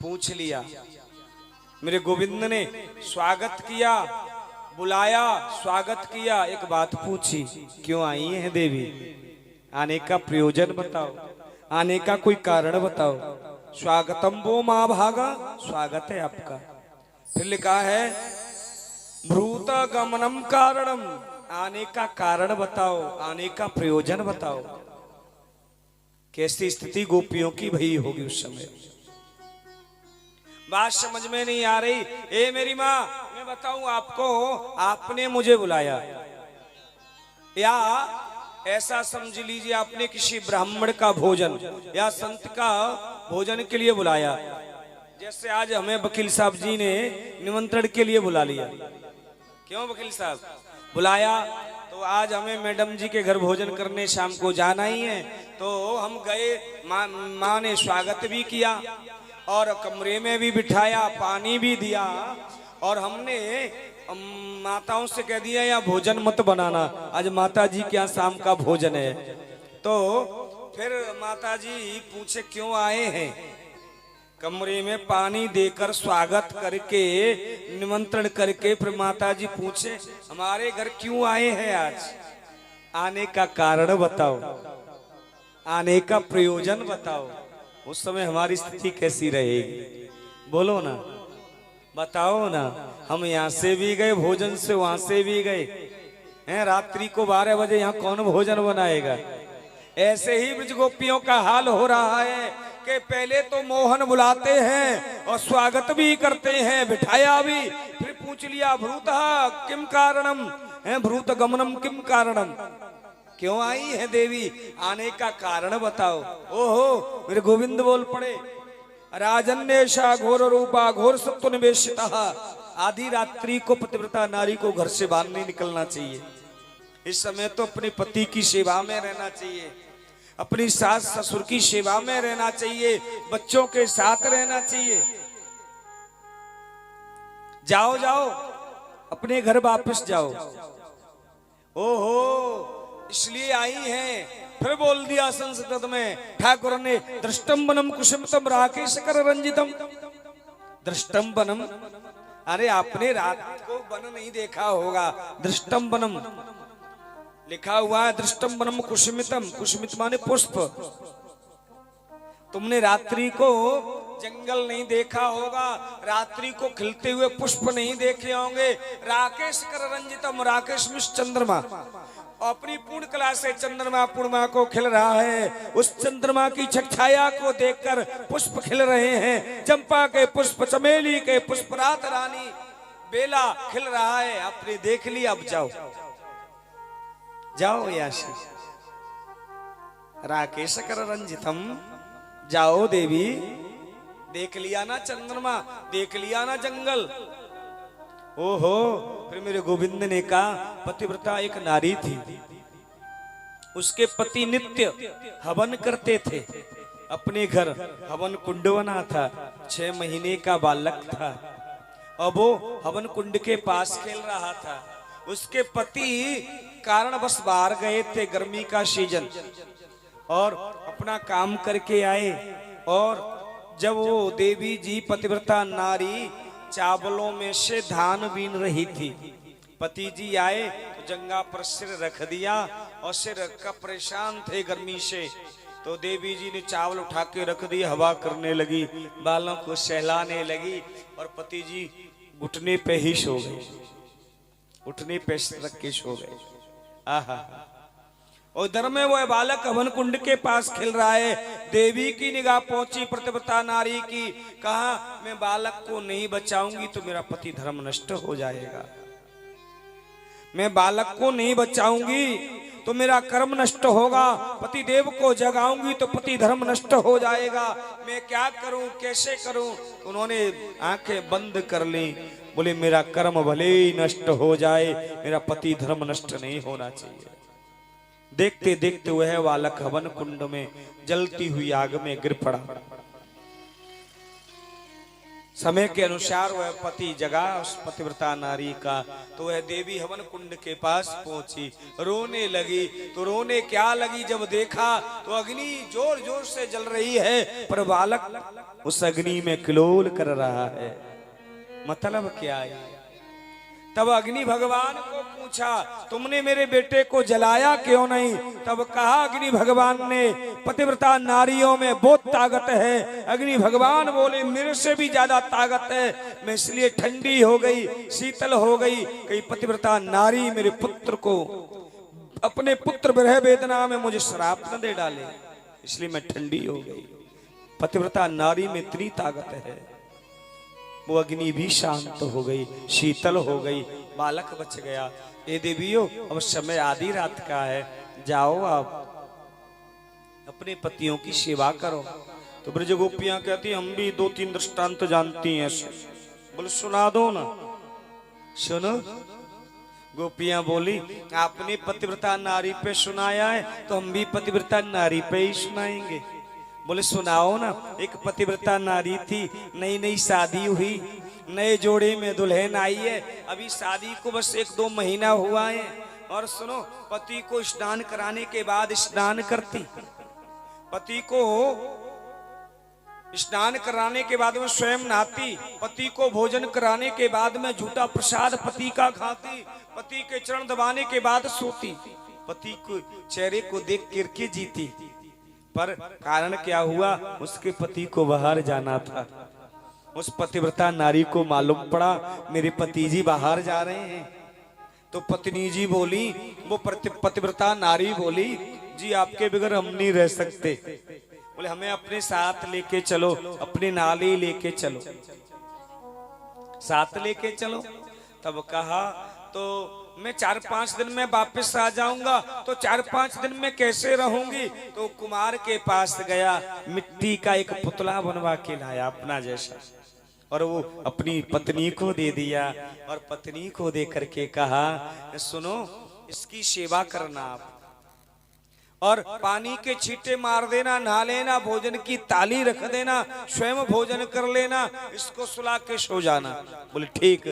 पूछ लिया। मेरे गोविंद ने स्वागत किया, बुलाया, स्वागत किया। एक बात पूछी, क्यों आई है देवी? आने का प्रयोजन बताओ, आने का कोई कारण बताओ। स्वागतम वो माँ भागा, स्वागत है आपका। फिर लिखा है भ्रूत गमनम कारणम, आने का कारण बताओ, आने का प्रयोजन बताओ। कैसी स्थिति गोपियों की भई होगी उस समय, बात समझ में नहीं आ रही। ए मेरी माँ, मैं बताऊं आपको, आपने मुझे बुलाया, या ऐसा समझ लीजिए आपने किसी ब्राह्मण का भोजन या संत का भोजन के लिए बुलाया। जैसे आज हमें वकील साहब जी ने निमंत्रण के लिए बुला लिया। क्यों वकील साहब बुलाया? तो आज हमें मैडम जी के घर भोजन करने शाम को जाना ही है। तो हम गए, माँ ने स्वागत भी किया और कमरे में भी बिठाया, पानी भी दिया, और हमने माताओं से कह दिया या भोजन मत बनाना, आज माता जी के यहाँ शाम का भोजन है। तो फिर माता जी पूछे क्यों आए हैं? कमरे में पानी देकर स्वागत करके निमंत्रण करके फिर माता जी पूछे हमारे घर क्यों आए हैं आज? आने का कारण बताओ, आने का प्रयोजन बताओ। उस समय हमारी स्थिति कैसी रहेगी? बोलो ना, बताओ ना। हम यहाँ से भी गए भोजन से, वहां से भी गए हैं। रात्रि को 12 बजे यहाँ कौन भोजन बनाएगा? ऐसे ही ब्रज गोपियों का हाल हो रहा है कि पहले तो मोहन बुलाते हैं और स्वागत भी करते हैं, बिठाया भी, फिर पूछ लिया भ्रूतः किम कारणम, है भ्रूत गमनम किम कारणम, क्यों आई है देवी? आने का कारण बताओ। ओहो, मेरे गोविंद बोल पड़े, राजन्येषा घोर रूपा घोर सत्व निवेशिता, आधी रात्रि को पतिव्रता नारी को घर से बाहर नहीं निकलना चाहिए। इस समय तो अपने पति की सेवा में रहना चाहिए, अपनी सास ससुर की सेवा में रहना चाहिए, बच्चों के साथ रहना चाहिए। जाओ जाओ, अपने घर वापस जाओ। ओहो, इसलिए आई हैं। फिर बोल दिया संस्कृत में ठाकुर ने, दृष्टम वनम कुसुमितम राकेश कर रंजितम। दृष्टम वनम, अरे आपने रात को वन नहीं देखा होगा, दृष्टम वनम लिखा हुआ है, दृष्टम वनम कुसुमितम, कुसुमित माने पुष्प। तुमने रात्रि को जंगल नहीं देखा होगा, रात्रि को खिलते हुए पुष्प नहीं देखे होंगे। राकेश कर रंजितम, राकेश मिस चंद्रमा, अपनी पूर्ण कला से चंद्रमा पूर्णिमा को खिल रहा है। उस चंद्रमा की छाया को देखकर पुष्प खिल रहे हैं। चंपा के पुष्प, चमेली के पुष्प, रात रानी बेला खिल रहा है। आपने देख लिया, अब जाओ जाओ याशी, राकेश कर रंजितम, जाओ देवी। देख लिया ना चंद्रमा, देख लिया ना जंगल। ओहो, फिर मेरे गोविंद ने कहा पतिव्रता एक नारी थी, उसके पति नित्य हवन करते थे। अपने घर हवन कुंड बना था, 6 महीने का बालक था। अब वो हवन कुंड के पास खेल रहा था। उसके पति कारणवश बाहर गए थे, गर्मी का सीजन, और अपना काम करके आए। और जब वो देवी जी पतिव्रता नारी चावलों में से धान बीन रही थी, पति जी आए तो जंगा पर सिर रख दिया और सिर रखकर परेशान थे गर्मी से। तो देवी जी ने चावल उठा के रख दिए, हवा करने लगी, बालों को सहलाने लगी, और पति जी घुटने पे ही सो गए, उठने पे सिर रख के सो गए। आहा, और इधर में वो बालक हवन कुंड के पास खेल रहा है। देवी की निगाह पहुंची पतिव्रता नारी की, कहा मैं बालक को नहीं बचाऊंगी तो मेरा पति धर्म नष्ट हो जाएगा, मैं बालक को नहीं बचाऊंगी तो मेरा कर्म नष्ट होगा, पति देव को जगाऊंगी तो पति धर्म नष्ट हो जाएगा, मैं क्या करूं, कैसे करूं? उन्होंने आंखें बंद कर ली, बोले मेरा कर्म भले ही नष्ट हो जाए, मेरा पति धर्म नष्ट नहीं होना चाहिए। देखते देखते वह बालक हवन कुंड में जलती हुई आग में गिर पड़ा। समय के अनुसार वह पति जगा उस पतिव्रता नारी का, तो वह देवी हवन कुंड के पास पहुंची, रोने लगी। तो रोने क्या लगी, जब देखा तो अग्नि जोर जोर से जल रही है, पर बालक उस अग्नि में किलोल कर रहा है। मतलब क्या है? तब अग्नि भगवान को पूछा, तुमने मेरे बेटे को जलाया क्यों नहीं? तब कहा अग्नि भगवान ने, पतिव्रता नारियों में बहुत ताकत है। अग्नि भगवान बोले, मेरे से भी ज्यादा ताकत है, मैं इसलिए ठंडी हो गई, शीतल हो गई। कई पतिव्रता नारी मेरे पुत्र को, अपने पुत्र विरह वेदना में मुझे श्राप न दे डाले, इसलिए मैं ठंडी हो गई। पतिव्रता नारी में इतनी ताकत है। वो अग्नि भी शांत हो गई, शीतल हो गई, बालक बच गया। ये देवियों, अब समय आधी रात का है, जाओ आप अपने पतियों की सेवा करो। तो ब्रज गोपियां कहती, हम भी 2-3 दृष्टांत जानती हैं। बोले सुना दो ना। सुनो। गोपियां बोली, आपने पतिव्रता नारी पे सुनाया है, तो हम भी पतिव्रता नारी पे ही सुनाएंगे। बोले सुनाओ ना। एक पतिव्रता नारी थी, नई नई शादी हुई, नए जोड़े में दुल्हन आई है, अभी शादी को बस 1-2 महीना हुआ है। और सुनो, पति को स्नान कराने के बाद स्नान करती, पति को स्नान कराने के बाद में स्वयं नहाती, पति को भोजन कराने के बाद में झूठा प्रसाद पति का खाती, पति के चरण दबाने के बाद सोती, पति को चेहरे को देख करके जीती। पर कारण क्या हुआ, उसके पति को बाहर जाना था। उस पतिव्रता नारी को मालूम पड़ा मेरे पति जी बाहर जा रहे हैं। तो पत्नी जी बोली, वो पतिव्रता नारी बोली, जी आपके बगैर हम नहीं रह सकते। बोले हमें अपने साथ लेके चलो, अपने नाली लेके चलो, साथ लेके चलो। तब कहा, तो मैं 4-5 दिन में वापस आ जाऊंगा, तो 4-5 दिन में कैसे रहूंगी? तो कुमार के पास गया, मिट्टी का एक पुतला बनवा के लाया अपना जैसा, और वो अपनी पत्नी को दे दिया। और पत्नी को दे करके कहा, सुनो, इसकी सेवा करना आप, और पानी के छींटे मार देना, नहा लेना, भोजन की थाली रख देना, स्वयं भोजन कर लेना, इसको सुला के सो जाना। बोले ठीक।